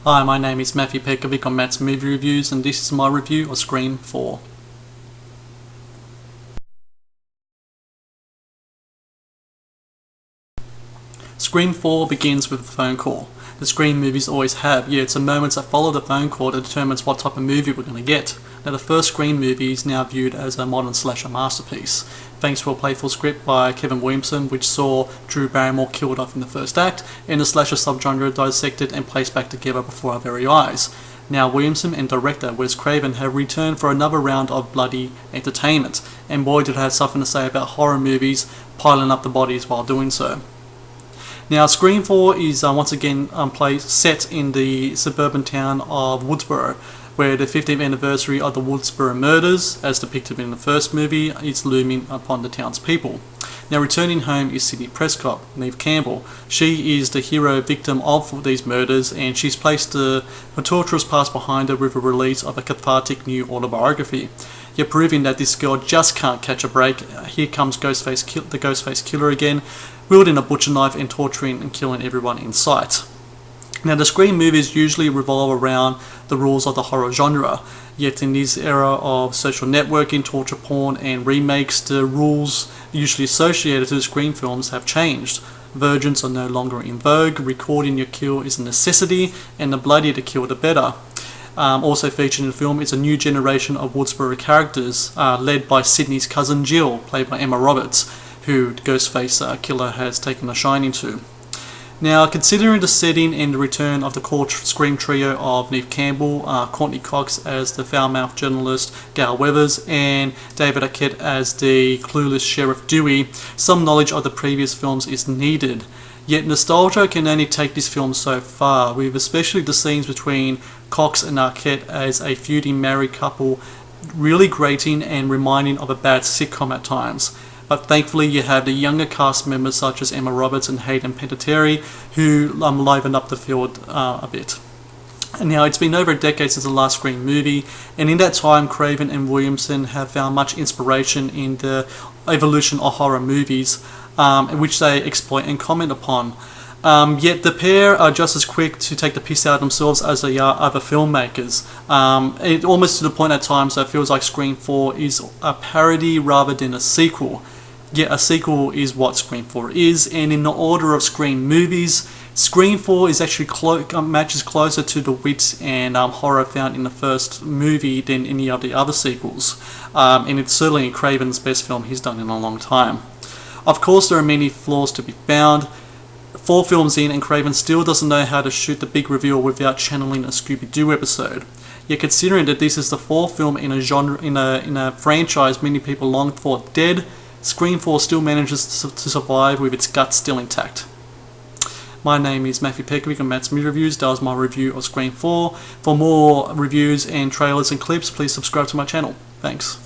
Hi, my name is Matthew Pejkovic on Matt's Movie Reviews, and this is my review of Scream 4. Scream 4 begins with a phone call. The Scream movies always have, yet it's the moments that follow the phone call that determines what type of movie we're going to get. Now, the first Scream movie is now viewed as a modern slasher masterpiece, thanks to a playful script by Kevin Williamson, which saw Drew Barrymore killed off in the first act, and the slasher subgenre dissected and placed back together before our very eyes. Now, Williamson and director Wes Craven have returned for another round of bloody entertainment, and boy did it have something to say about horror movies piling up the bodies while doing so. Now, Scream 4 is once again set in the suburban town of Woodsboro, where the 50th anniversary of the Woodsboro murders, as depicted in the first movie, is looming upon the townspeople. Now, returning home is Sidney Prescott, Neve Campbell. She is the hero victim of these murders, and she's placed her torturous past behind her with the release of a cathartic new autobiography. Yet proving that this girl just can't catch a break, here comes the Ghostface Killer again, wielding a butcher knife and torturing and killing everyone in sight. Now, the Scream movies usually revolve around the rules of the horror genre, yet in this era of social networking, torture porn and remakes, the rules usually associated to the Scream films have changed. Virgins are no longer in vogue, recording your kill is a necessity, and the bloodier the kill the better. Also featured in the film is a new generation of Woodsboro characters, led by Sidney's cousin Jill, played by Emma Roberts, who the Ghostface Killer has taken a shining to. Now, considering the setting and the return of the core Scream trio of Neve Campbell, Courtney Cox as the foul-mouthed journalist Gail Weathers, and David Arquette as the clueless Sheriff Dewey, some knowledge of the previous films is needed. Yet nostalgia can only take this film so far, with especially the scenes between Cox and Arquette as a feuding married couple really grating and reminding of a bad sitcom at times. But thankfully you have the younger cast members such as Emma Roberts and Hayden Panettiere who liven up the field a bit. And now, it's been over a decade since the last Scream movie, and in that time Craven and Williamson have found much inspiration in the evolution of horror movies, which they exploit and comment upon. Yet the pair are just as quick to take the piss out of themselves as they are other filmmakers. It almost to the point at times that it feels like Scream 4 is a parody rather than a sequel. Yet a sequel is what Scream 4 is, and in the order of Scream movies, Scream 4 is actually matches closer to the wit and horror found in the first movie than any of the other sequels. And it's certainly Craven's best film he's done in a long time. Of course, there are many flaws to be found. 4 films in, and Craven still doesn't know how to shoot the big reveal without channeling a Scooby-Doo episode. Yet considering that this is the 4th film in a genre, in a franchise many people longed for dead, Scream 4 still manages to survive with its guts still intact. My name is Matthew Pejkovic on Matt's Movie Reviews. That was my review of Scream 4. For more reviews and trailers and clips, please subscribe to my channel. Thanks.